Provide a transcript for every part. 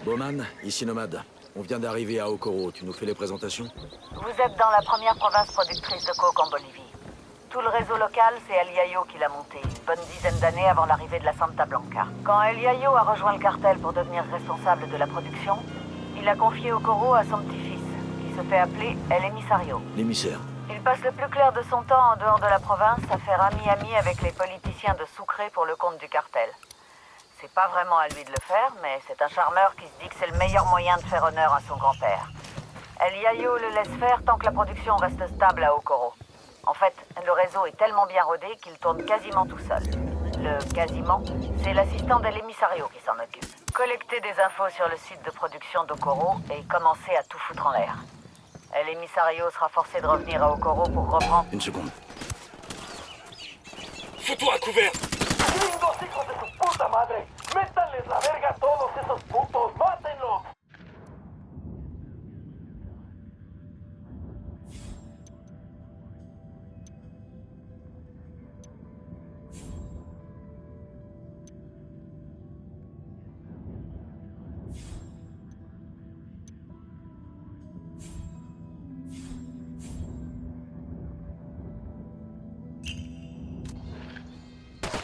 Bowman, ici Nomade. On vient d'arriver à Okoro, tu nous fais les présentations? Vous êtes dans la première province productrice de coke en Bolivie. Tout le réseau local, c'est El Yayo qui l'a monté, une bonne dizaine d'années avant l'arrivée de la Santa Blanca. Quand El Yayo a rejoint le cartel pour devenir responsable de la production, il a confié Okoro à son petit-fils, qui se fait appeler El Emisario. L'émissaire. Il passe le plus clair de son temps en dehors de la province à faire ami-ami avec les politiciens de Sucre pour le compte du cartel. C'est pas vraiment à lui de le faire, mais c'est un charmeur qui se dit que c'est le meilleur moyen de faire honneur à son grand-père. El Yayo le laisse faire tant que la production reste stable à Okoro. En fait, le réseau est tellement bien rodé qu'il tourne quasiment tout seul. Le quasiment, c'est l'assistant d'El Emisario qui s'en occupe. Collecter des infos sur le site de production d'Okoro et commencer à tout foutre en l'air. El Emisario sera forcé de revenir à Okoro pour reprendre... Une seconde. Fous-toi à couvert! ¡Gringos, hijos de su puta madre! ¡Métanles la verga a todos esos putos! ¡Mátenlos!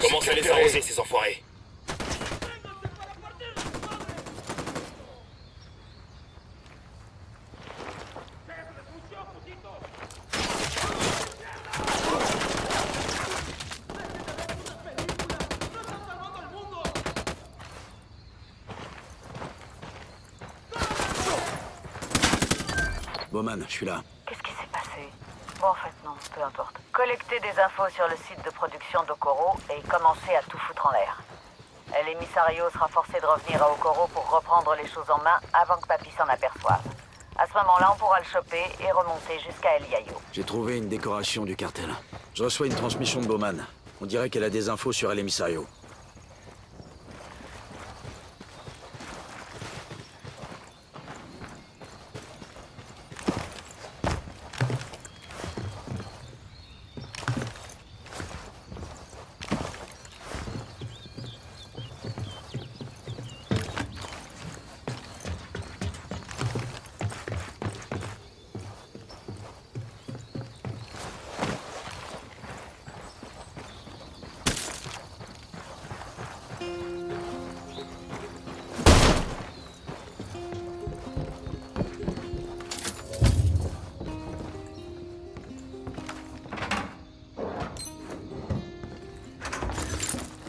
Commence à les arroser, ces enfoirés! Bowman, je suis là. Qu'est-ce qui s'est passé? Bon, en fait, non, peu importe. Collecter des infos sur le site de production d'Okoro et commencer à tout foutre en l'air. El Emisario sera forcé de revenir à Okoro pour reprendre les choses en main avant que Papy s'en aperçoive. À ce moment-là, on pourra le choper et remonter jusqu'à El Yayo. J'ai trouvé une décoration du cartel. Je reçois une transmission de Bowman. On dirait qu'elle a des infos sur El Emisario.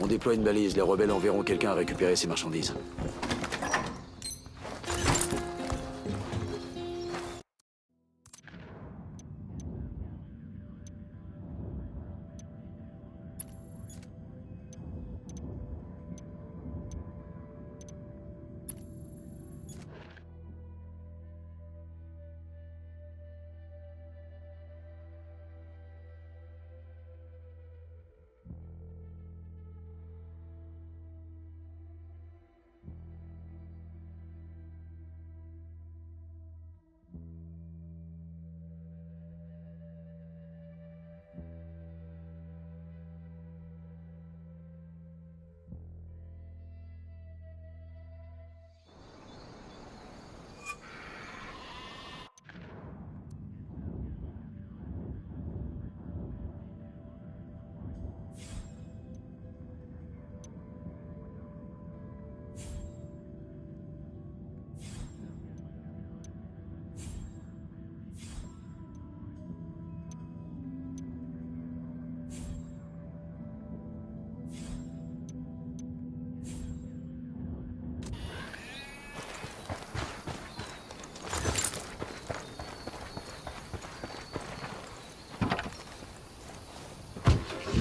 On déploie une balise, les rebelles enverront quelqu'un à récupérer ces marchandises.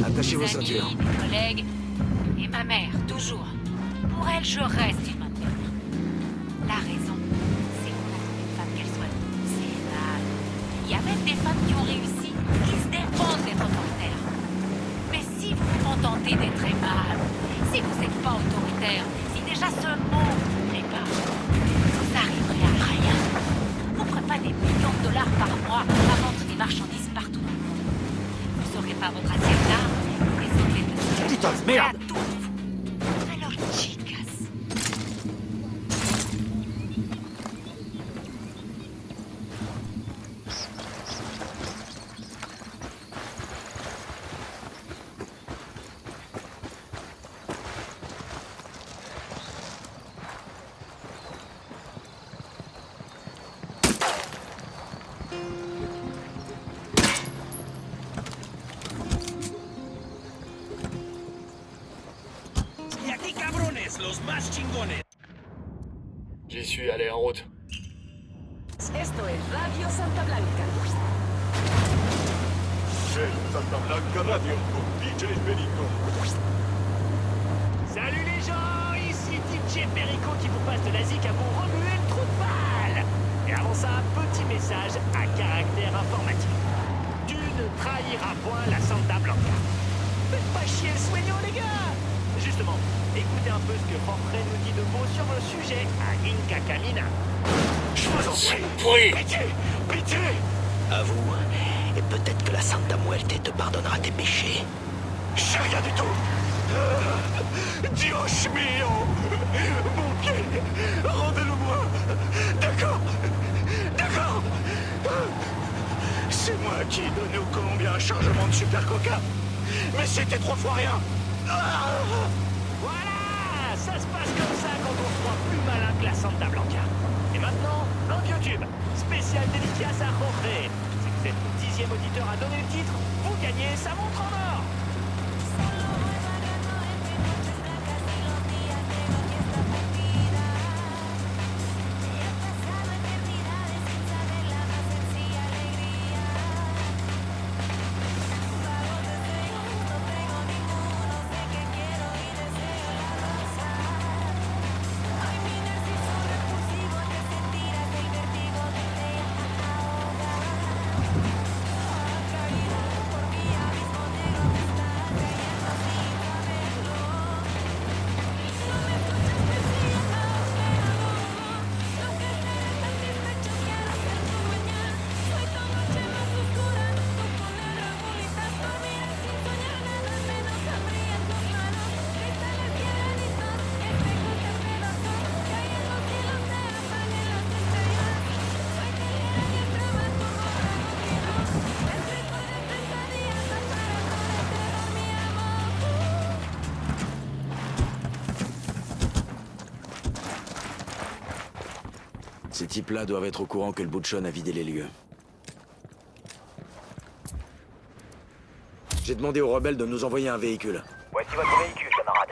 Attachez vos ceintures. Amis, mes collègues et ma mère, toujours. Pour elle, je reste une maintenant. La raison, c'est qu'on attend une femme qu'elle soit douce et aimable. Il y a même des femmes qui ont réussi, qui se défendent d'être autoritaires. Mais si vous vous contentez d'être aimable, si vous n'êtes pas autoritaire, si déjà ce mot ne vous plaît pas, vous n'arriverez à rien. Vous ne ferez pas des millions de dollars par mois à vendre des marchandises partout dans le monde. Vous n'aurez pas votre assiette d'art, vous résolvez de se Putain de merde! à tout de vous. Alors, chicas. J'y suis, allez, en route. Esto es Radio Santa Blanca. C'est Santa Blanca Radio con DJ Perico. Salut les gens, ici DJ Perico qui vous passe de la zik à vous remuer le trou de balle. Et avant ça, un petit message à caractère informatif. Tu ne trahiras point la Santa Blanca. Faites pas chier le soignon les gars. Justement, écoutez un peu ce que Jorge nous dit de mots sur le sujet à Inca Canina. Je vous en prie. Pourri. Pitié, pitié. Avoue, et peut-être que la Santa Muerte te pardonnera tes péchés. Je sais rien du tout. Dios mio. Mon pied. Rendez-le-moi. D'accord. D'accord. C'est moi qui ai donné au Colombien un chargement de super coca. Mais c'était 3 fois rien. Voilà, ça se passe comme ça quand on se croit plus malin que la Santa Blanca. Et maintenant, un vieux tube, spécial dédicace à Jorge. Si vous êtes le 10e auditeur à donner le titre, vous gagnez sa montre en or. Ces types-là doivent être au courant que le Butchon a vidé les lieux. J'ai demandé aux rebelles de nous envoyer un véhicule. Voici votre véhicule, camarade.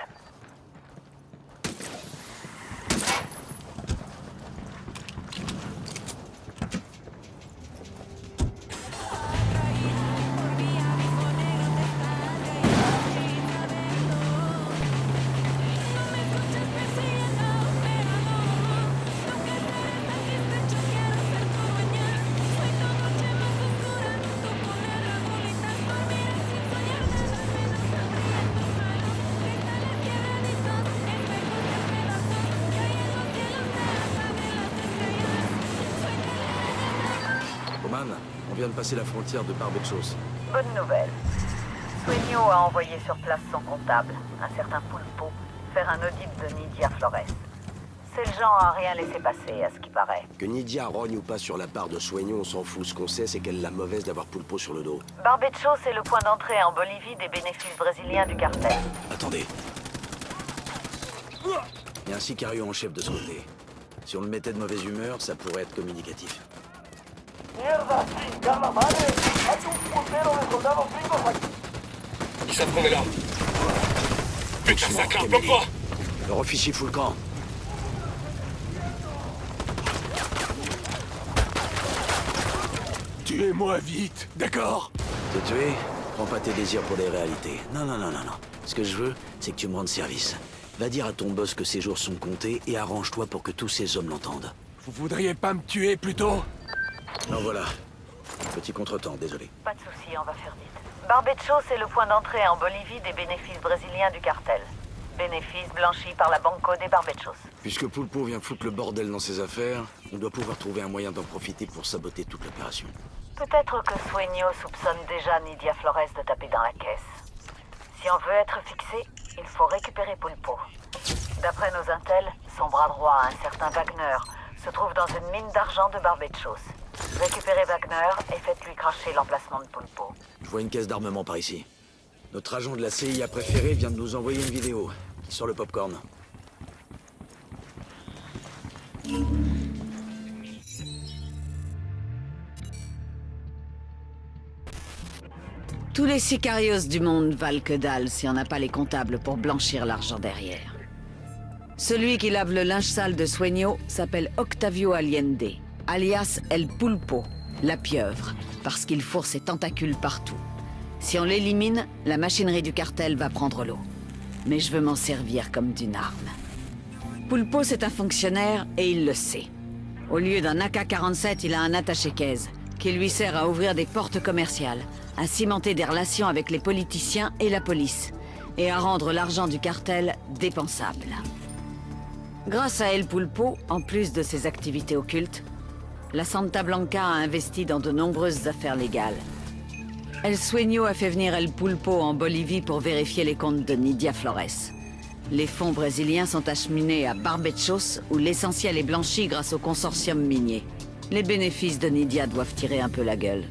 Oman, on vient de passer la frontière de Barbechos. Bonne nouvelle. Sueño a envoyé sur place son comptable, un certain Pulpo, faire un audit de Nidia Flores. C'est le genre à rien laisser passer, à ce qui paraît. Que Nidia rogne ou pas sur la part de Soignon, on s'en fout. Ce qu'on sait, c'est qu'elle l'a mauvaise d'avoir Pulpo sur le dos. Barbechos est le point d'entrée en Bolivie des bénéfices brésiliens du cartel. Attendez. Il y a un sicario en chef de ce côté. Si on le mettait de mauvaise humeur, ça pourrait être communicatif. Mierda, chingada madre. Hay un putero de soldados gringos aquí. Ils savent qu'on est là. Putain, ça craint, bloque-toi. Leur officier fout le camp. Tuez-moi vite, d'accord? Te tuer? Prends pas tes désirs pour des réalités. Non. Ce que je veux, c'est que tu me rendes service. Va dire à ton boss que ses jours sont comptés et arrange-toi pour que tous ces hommes l'entendent. Vous voudriez pas me tuer plutôt? Non, voilà. Petit contretemps, désolé. Pas de souci, on va faire vite. Barbechos est le point d'entrée en Bolivie des bénéfices brésiliens du cartel. Bénéfices blanchis par la Banco des Barbechos. Puisque Pulpo vient foutre le bordel dans ses affaires, on doit pouvoir trouver un moyen d'en profiter pour saboter toute l'opération. Peut-être que Sueño soupçonne déjà Nidia Flores de taper dans la caisse. Si on veut être fixé, il faut récupérer Pulpo. D'après nos intels, son bras droit, un certain Wagner, se trouve dans une mine d'argent de Barbechos. Récupérez Wagner et faites-lui cracher l'emplacement de Pulpo. Je vois une caisse d'armement par ici. Notre agent de la CIA préféré vient de nous envoyer une vidéo. Sur le popcorn. Tous les sicarios du monde valent que dalle si on n'a pas les comptables pour blanchir l'argent derrière. Celui qui lave le linge sale de Sueño s'appelle Octavio Allende, alias El Pulpo, la pieuvre, parce qu'il fourre ses tentacules partout. Si on l'élimine, la machinerie du cartel va prendre l'eau. Mais je veux m'en servir comme d'une arme. Pulpo, c'est un fonctionnaire et il le sait. Au lieu d'un AK-47, il a un attaché-caisse qui lui sert à ouvrir des portes commerciales, à cimenter des relations avec les politiciens et la police, et à rendre l'argent du cartel dépensable. Grâce à El Pulpo, en plus de ses activités occultes, la Santa Blanca a investi dans de nombreuses affaires légales. El Sueño a fait venir El Pulpo en Bolivie pour vérifier les comptes de Nidia Flores. Les fonds brésiliens sont acheminés à Barbechos, où l'essentiel est blanchi grâce au consortium minier. Les bénéfices de Nidia doivent tirer un peu la gueule.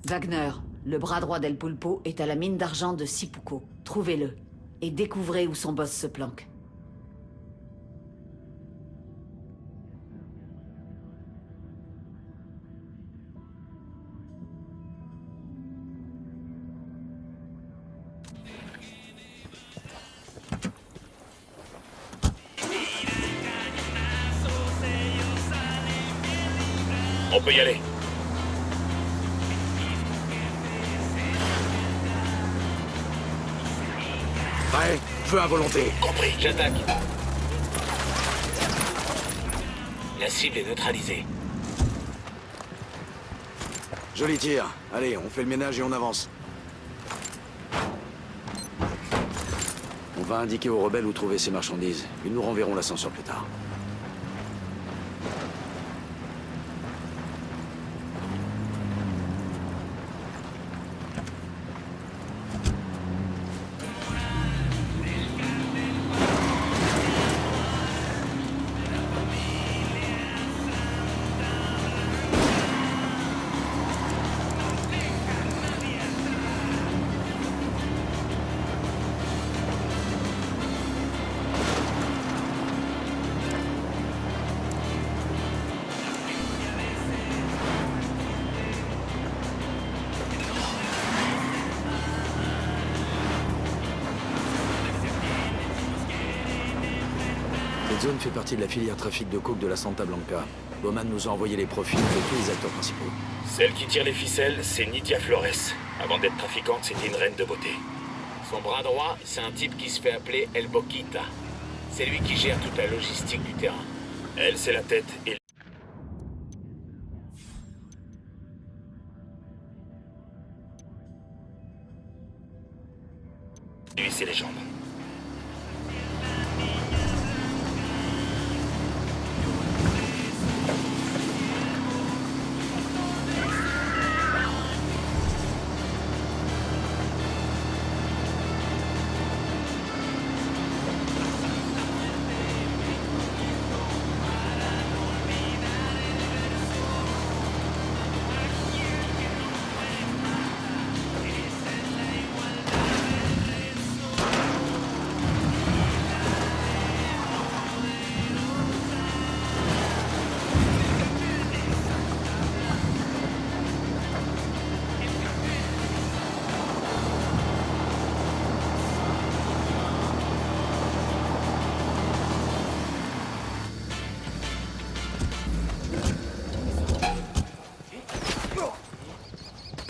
Wagner, le bras droit d'El Pulpo, est à la mine d'argent de Sipuco. Trouvez-le et découvrez où son boss se planque. On peut y aller. Prêt? Feu à volonté. Compris, j'attaque. La cible est neutralisée. Joli tir. Allez, on fait le ménage et on avance. On va indiquer aux rebelles où trouver ces marchandises. Ils nous renverront l'ascenseur plus tard. Cette zone fait partie de la filière trafic de coke de la Santa Blanca. Bowman nous a envoyé les profils de tous les acteurs principaux. Celle qui tire les ficelles, c'est Nidia Flores. Avant d'être trafiquante, c'était une reine de beauté. Son bras droit, c'est un type qui se fait appeler El Boquita. C'est lui qui gère toute la logistique du terrain. Elle, c'est la tête et... lui, c'est les jambes.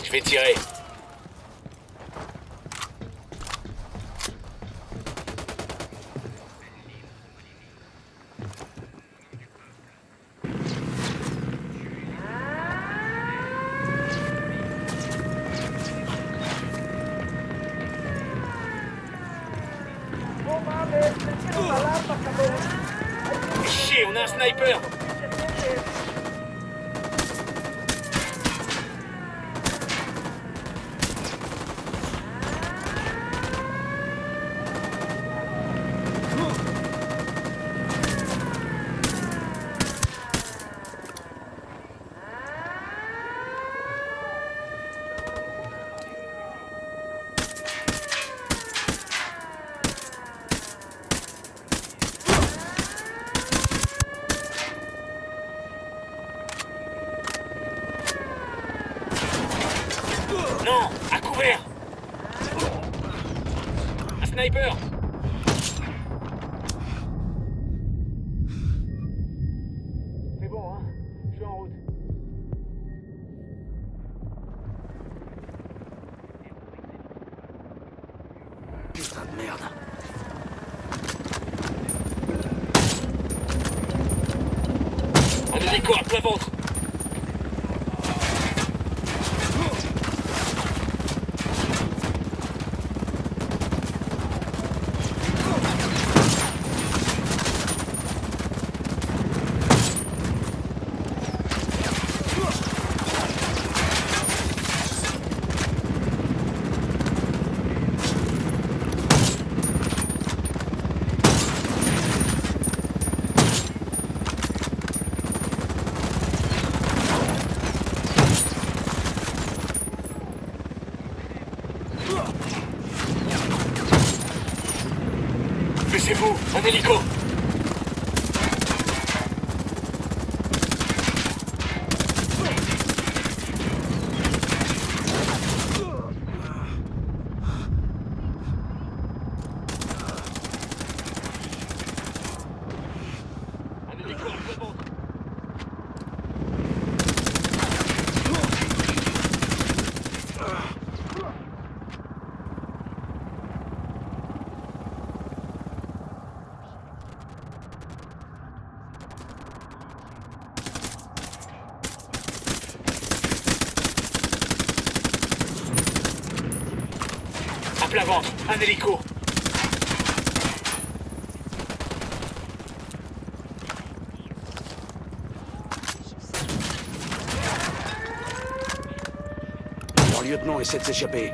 Je vais tirer. chier, on a un sniper! Non! À couvert! Un sniper! C'est bon, hein? Je suis en route. Putain de merde. Un hélico à plat ventre! Baissez-vous! Un hélico! Un hélico à plat ventre! À plat ventre! Un hélico! Leur lieutenant essaie de s'échapper.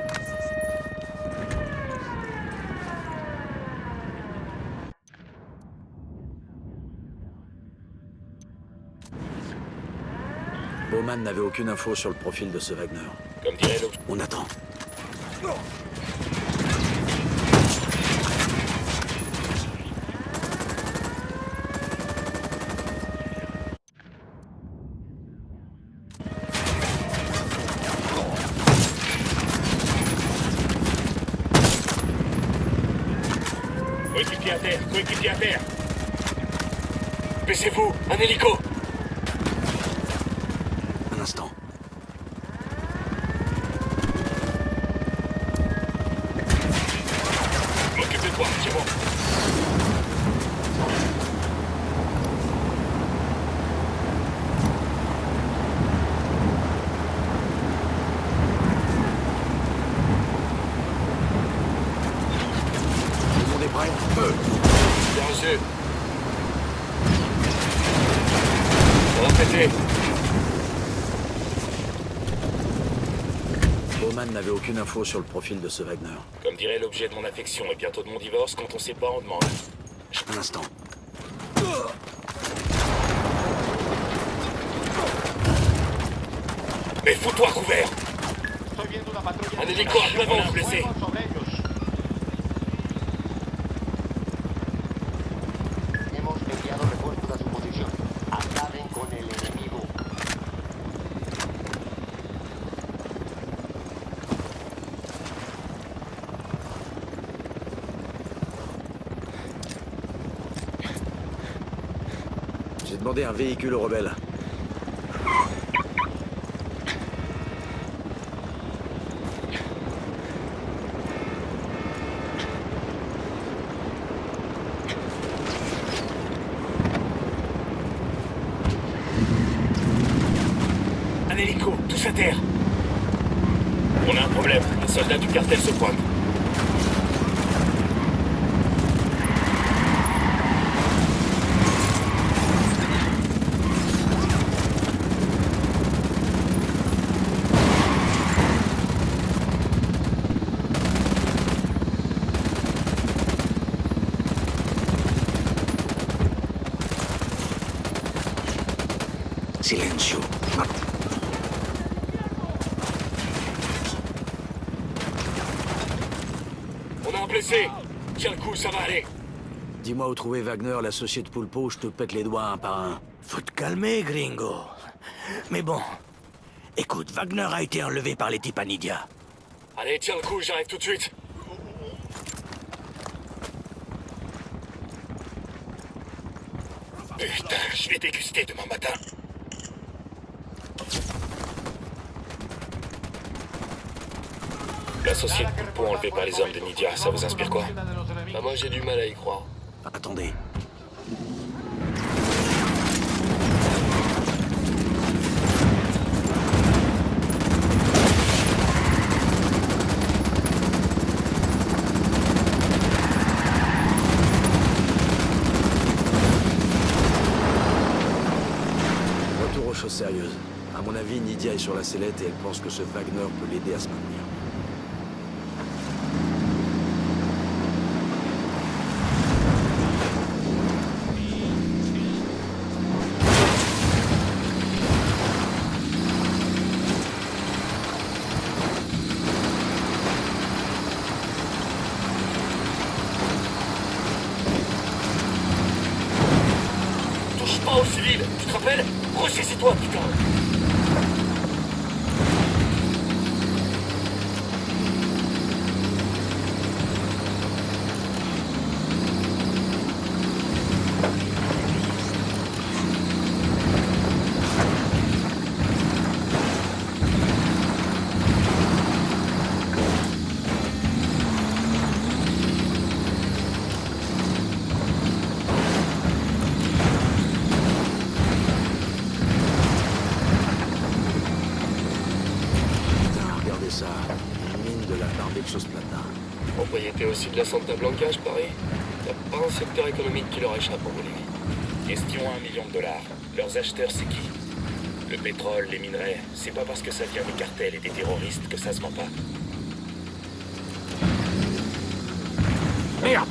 Bowman n'avait aucune info sur le profil de ce Wagner. Comme dirait l'autre. On attend. Coéquipier à terre! Coéquipier à terre! Baissez-vous! Un hélico! Un instant. M'occupe de toi, c'est bon. Tout le monde est prêt? Feu! Bien reçu. Ça va péter. Bowman n'avait aucune info sur le profil de ce Wagner. Comme dirait l'objet de mon affection et bientôt de mon divorce, quand on sait pas, on demande. Un instant. Mais fous-toi couvert! Un hélico à plat ventre blessé! J'ai demandé un véhicule aux rebelles. Un hélico, tous à terre! On a un problème, un soldat du cartel se pointe. Silencio. On a un blessé. Tiens le coup, ça va aller. Dis-moi où trouver Wagner, l'associé de Pulpo, je te pète les doigts un par un. Faut te calmer, gringo. Mais bon... Écoute, Wagner a été enlevé par les types à Nidia. Allez, tiens le coup, j'arrive tout de suite. Putain, je vais déguster demain matin. L'associé de Pulpo enlevé par les hommes de Nidia, ça vous inspire quoi? Bah moi j'ai du mal à y croire. Attendez. Retour aux choses sérieuses. À mon avis, Nidia est sur la sellette et elle pense que ce Wagner peut l'aider à se maintenir. Touche pas aux civils, tu te rappelles? Ressaisis-toi, putain. Regardez ça, une mine de la Barbexos Plata. Propriété aussi de la Santa Blanca, je parie. Y'a pas un secteur économique qui leur échappe en Bolivie. Question à $1 million. Leurs acheteurs, c'est qui? Le pétrole, les minerais, c'est pas parce que ça vient des cartels et des terroristes que ça se vend pas. Merde!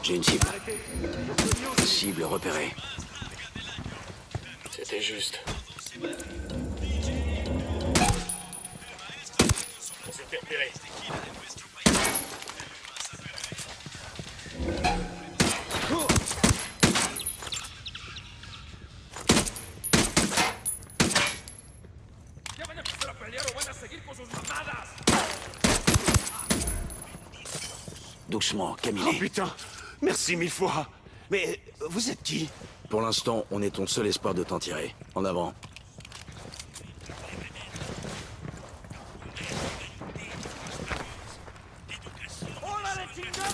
J'ai une cible. Cible repérée. C'était juste. On s'est fait repérer. Doucement, Camille. Oh putain! Merci 1000 fois! Mais vous êtes qui? Pour l'instant, on est ton seul espoir de t'en tirer. En avant.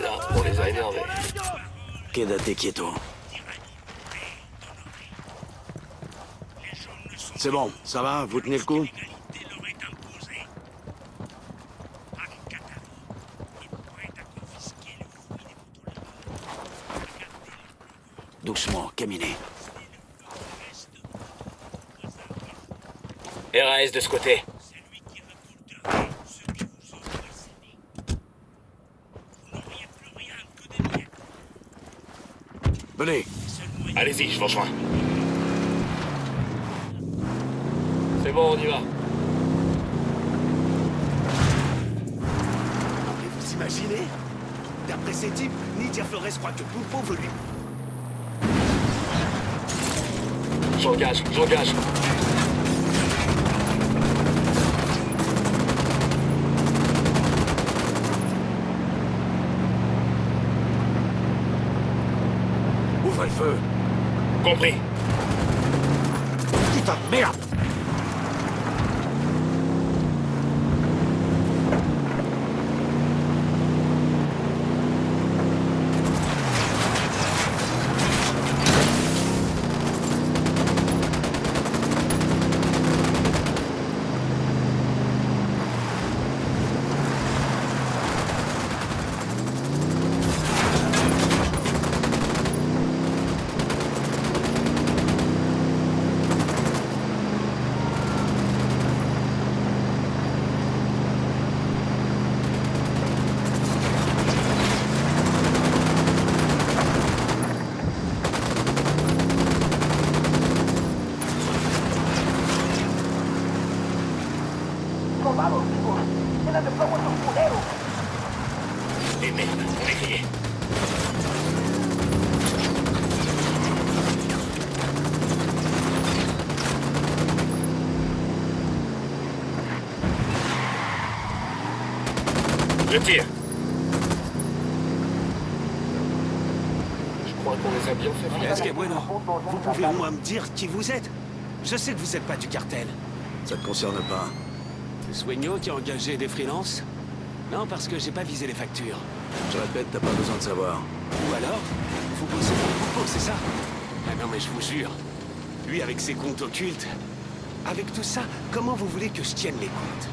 Là, on les a énervés. Quédate quieto. C'est bon, ça va? Vous tenez le coup? Doucement, Camille. RAS de ce côté. Venez. Allez-y, je vous rejoins. C'est bon, on y va. Et vous imaginez? D'après ces types, Nidia Flores croit que Pulpo veut lui... J'engage, j'engage. Ouvrez le feu. Compris. Putain, merde! contigo. Llena de plomo esos culeros. Et merde, on est grillé. Je tire. Je crois qu'on les a bien fait. Est-ce que bueno, vous pouvez au moins me dire qui vous êtes? Je sais que vous n'êtes pas du cartel. Ça te concerne pas. Le Sueño qui a engagé des freelances? Non, parce que j'ai pas visé les factures. Je répète, t'as pas besoin de savoir. Ou alors, vous bossez pour le Pulpo, c'est ça? Ah non, mais je vous jure. Lui, avec ses comptes occultes, avec tout ça, comment vous voulez que je tienne les comptes?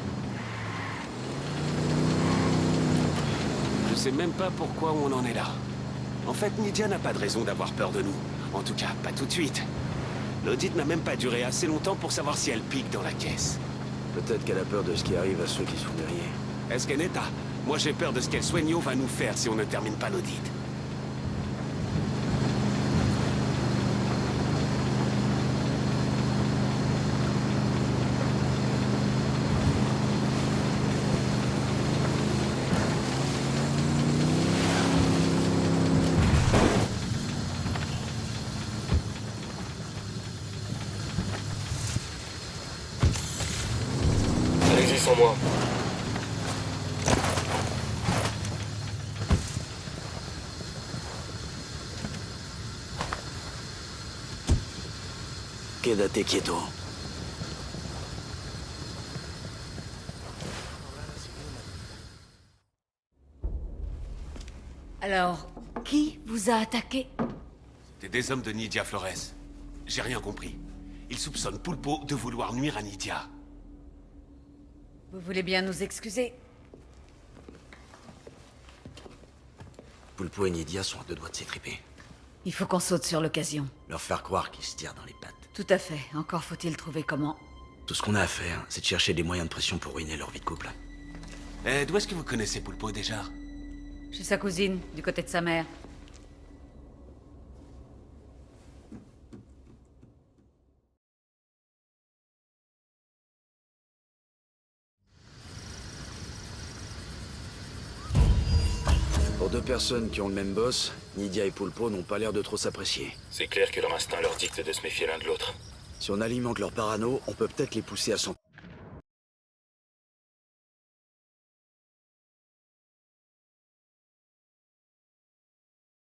Je sais même pas pourquoi on en est là. En fait, Nidia n'a pas de raison d'avoir peur de nous. En tout cas, pas tout de suite. L'audit n'a même pas duré assez longtemps pour savoir si elle pique dans la caisse. Peut-être qu'elle a peur de ce qui arrive à ceux qui sont derrière. Est-ce qu'elle est à? Moi, j'ai peur de ce qu'El Sueño va nous faire si on ne termine pas l'audit. Allez-y sans moi. Quédate quieto. Alors, qui vous a attaqué? C'était des hommes de Nidia Flores. J'ai rien compris. Ils soupçonnent Pulpo de vouloir nuire à Nidia. Vous voulez bien nous excuser? Pulpo et Nidia sont à deux doigts de s'étriper. Il faut qu'on saute sur l'occasion. Leur faire croire qu'ils se tirent dans les pattes. Tout à fait. Encore faut-il trouver comment. Tout ce qu'on a à faire, c'est de chercher des moyens de pression pour ruiner leur vie de couple. D'où est-ce que vous connaissez Pulpo déjà? Chez sa cousine, du côté de sa mère. Pour deux personnes qui ont le même boss, Nidia et Pulpo n'ont pas l'air de trop s'apprécier. C'est clair que leur instinct leur dicte de se méfier l'un de l'autre. Si on alimente leur parano, on peut peut-être les pousser à s'en...